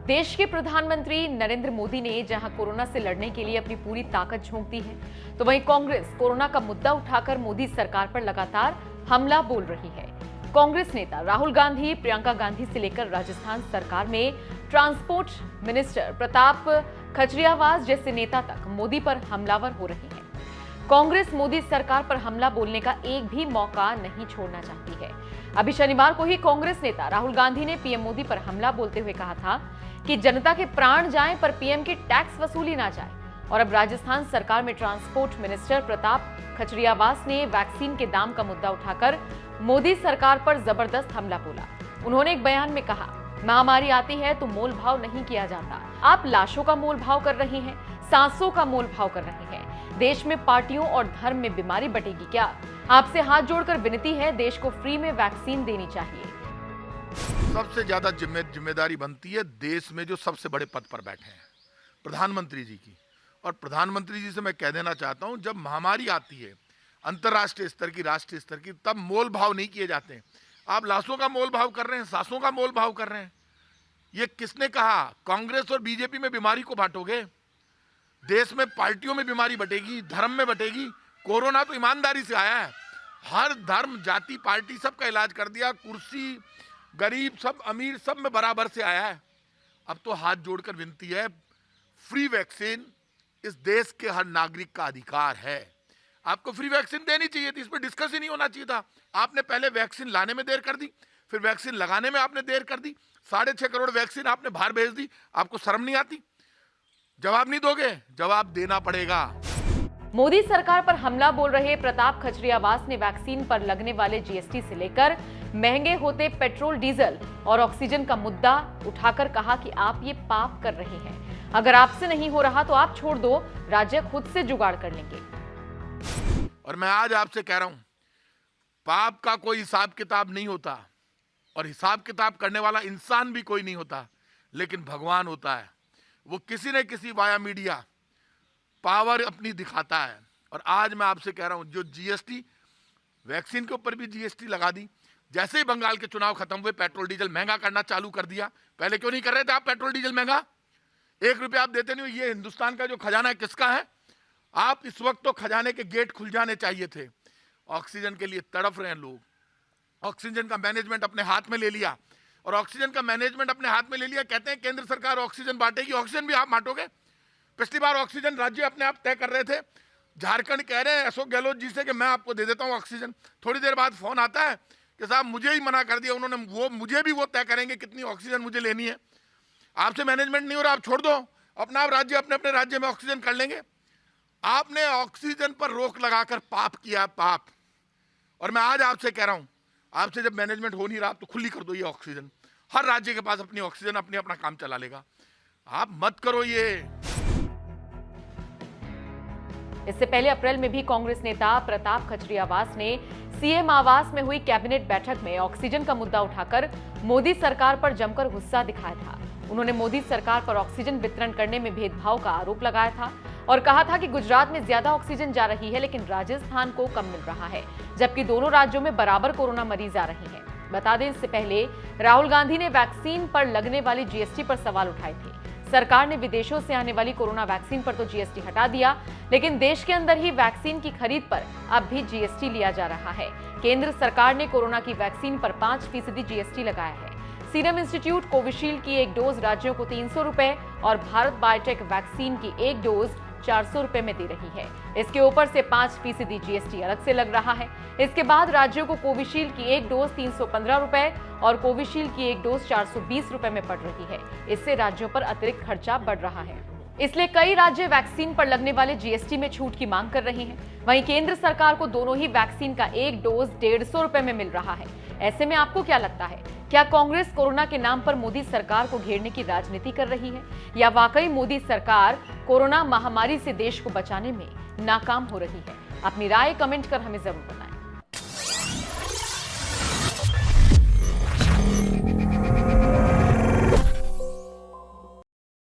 देश के प्रधानमंत्री नरेंद्र मोदी ने जहां कोरोना से लड़ने के लिए अपनी पूरी ताकत झोंक दी है, तो वहीं कांग्रेस कोरोना का मुद्दा उठाकर मोदी सरकार पर लगातार हमला बोल रही है। कांग्रेस नेता राहुल गांधी, प्रियंका गांधी से लेकर राजस्थान सरकार में ट्रांसपोर्ट मिनिस्टर प्रताप खजरियावास जैसे नेता तक मोदी पर हमलावर हो रहे हैं। कांग्रेस मोदी सरकार पर हमला बोलने का एक भी मौका नहीं छोड़ना चाहती है। अभी शनिवार को ही कांग्रेस नेता राहुल गांधी ने पीएम मोदी पर हमला बोलते हुए कहा था कि जनता के प्राण जाएं पर पीएम की टैक्स वसूली ना जाए। और अब राजस्थान सरकार में ट्रांसपोर्ट मिनिस्टर प्रताप खजरियावास ने वैक्सीन के दाम का मुद्दा उठाकर मोदी सरकार पर जबरदस्त हमला बोला। उन्होंने एक बयान में कहा, महामारी आती है तो मोल भाव नहीं किया जाता। आप लाशों का मोल भाव कर रहे हैं, सांसों का मोल भाव कर रहे हैं। देश में पार्टियों और धर्म में बीमारी बटेगी क्या? आपसे हाथ जोड़कर विनती है, देश को फ्री में वैक्सीन देनी चाहिए। सबसे ज्यादा जिम्मेदारी बनती है देश में जो सबसे बड़े पद पर बैठे हैं, प्रधानमंत्री जी की। और प्रधानमंत्री जी से मैं कह देना चाहता हूं, जब महामारी आती है अंतर्राष्ट्रीय स्तर की, राष्ट्रीय स्तर की, तब मोल भाव नहीं किए जाते हैं। आप लाशों का मोल भाव कर रहे हैं, सांसों का मोल भाव कर रहे हैं। ये किसने कहा? कांग्रेस और बीजेपी में बीमारी को बांटोगे? देश में पार्टियों में बीमारी बटेगी, धर्म में बटेगी। कोरोना तो ईमानदारी से आया है, हर धर्म, जाति, पार्टी सबका इलाज कर दिया। कुर्सी, गरीब, सब अमीर, सब में बराबर से आया है। अब तो हाथ जोड़कर विनती है, फ्री वैक्सीन इस देश के हर नागरिक का अधिकार है। आपको फ्री वैक्सीन देनी चाहिए थी, इस पर डिस्कस ही नहीं होना चाहिए था। आपने पहले वैक्सीन लाने में देर कर दी, फिर वैक्सीन लगाने में आपने देर कर दी। 6.5 करोड़ वैक्सीन आपने बाहर भेज दी। आपको शर्म नहीं आती? जवाब नहीं दोगे? जवाब देना पड़ेगा। मोदी सरकार पर हमला बोल रहे प्रताप खजरियावास ने वैक्सीन पर लगने वाले जीएसटी से लेकर महंगे होते पेट्रोल, डीजल और ऑक्सीजन का मुद्दा उठाकर कहा कि आप ये पाप कर रहे हैं। अगर आपसे नहीं हो रहा तो आप छोड़ दो, राज्य खुद से जुगाड़ कर लेंगे। और मैं आज आपसे कह रहा हूं, पाप का कोई हिसाब किताब नहीं होता, और हिसाब किताब करने वाला इंसान भी कोई नहीं होता, लेकिन भगवान होता है। वो किसी न किसी वाया मीडिया पावर अपनी दिखाता है। और आज मैं आपसे कह रहा हूं, जो जीएसटी, वैक्सीन के ऊपर भी जीएसटी लगा दी। जैसे ही बंगाल के चुनाव खत्म हुए, पेट्रोल डीजल महंगा करना चालू कर दिया। पहले क्यों नहीं कर रहे थे आप पेट्रोल डीजल महंगा? 1 रुपया आप देते नहीं हो। ये हिंदुस्तान का जो खजाना है किसका है? आप इस वक्त तो खजाने के गेट खुल जाने चाहिए थे। ऑक्सीजन के लिए तड़प रहे हैं लोग। ऑक्सीजन का मैनेजमेंट अपने हाथ में ले लिया, और ऑक्सीजन का मैनेजमेंट अपने हाथ में ले लिया। कहते हैं केंद्र सरकार ऑक्सीजन बांटेगी, ऑक्सीजन भी आप बांटोगे? पिछली बार ऑक्सीजन राज्य अपने आप तय कर रहे थे। झारखंड कह रहे हैं अशोक गहलोत जी से कि मैं आपको दे देता हूं ऑक्सीजन। थोड़ी देर बाद फोन आता है कि साहब मुझे ही मना कर दिया उन्होंने, वो मुझे भी वो तय करेंगे कितनी ऑक्सीजन मुझे लेनी है। आपसे मैनेजमेंट नहीं हो रहा, आप छोड़ दो, अपना आप राज्य अपने अपने राज्य में ऑक्सीजन कर लेंगे। आपने ऑक्सीजन पर रोक लगाकर पाप किया, पाप। और मैं आज आपसे कह रहा हूं, आपसे जब मैनेजमेंट हो नहीं रहा तो खुली कर दो ये ऑक्सीजन। हर राज्य के पास अपनी ऑक्सीजन अपने अपना काम चला लेगा। आप मत करो ये। इससे पहले अप्रैल में भी कांग्रेस नेता प्रताप खजरियावास ने सीएम आवास में हुई कैबिनेट बैठक में ऑक्सीजन का मुद्दा उठाकर मोदी सरकार पर जमकर गुस्सा दिखाया था। उन्होंने मोदी सरकार पर ऑक्सीजन वितरण करने में भेदभाव का आरोप लगाया था और कहा था कि गुजरात में ज्यादा ऑक्सीजन जा रही है, लेकिन राजस्थान को कम मिल रहा है, जबकि दोनों राज्यों में बराबर कोरोना मरीज आ रहे हैं। बता दें, इससे पहले राहुल गांधी ने वैक्सीन पर लगने वाली जीएसटी पर सवाल उठाए थे। सरकार ने विदेशों से आने वाली कोरोना वैक्सीन पर तो जीएसटी हटा दिया, लेकिन देश के अंदर ही वैक्सीन की खरीद पर अब भी जीएसटी लिया जा रहा है। केंद्र सरकार ने कोरोना की वैक्सीन पर 5% जीएसटी लगाया है। सीरम इंस्टीट्यूट कोविशील्ड की एक डोज राज्यों को 300 रुपए और भारत बायोटेक वैक्सीन की एक डोज 400 रुपए में दे रही है। इसके ऊपर से 5% जीएसटी अलग से लग रहा है। इसके बाद राज्यों को कोविशील्ड की एक डोज 315 रुपए और कोविशील्ड की एक डोज 420 रुपए में पड़ रही है। इससे राज्यों पर अतिरिक्त खर्चा बढ़ रहा है। इसलिए कई राज्य वैक्सीन पर लगने वाले जीएसटी में छूट की मांग कर रहे हैं। वहीं केंद्र सरकार को दोनों ही वैक्सीन का एक डोज 150 रुपए में मिल रहा है। ऐसे में आपको क्या लगता है, क्या कांग्रेस कोरोना के नाम पर मोदी सरकार को घेरने की राजनीति कर रही है, या वाकई मोदी सरकार कोरोना महामारी से देश को बचाने में नाकाम हो रही है? अपनी राय कमेंट कर हमें जरूर बताएं।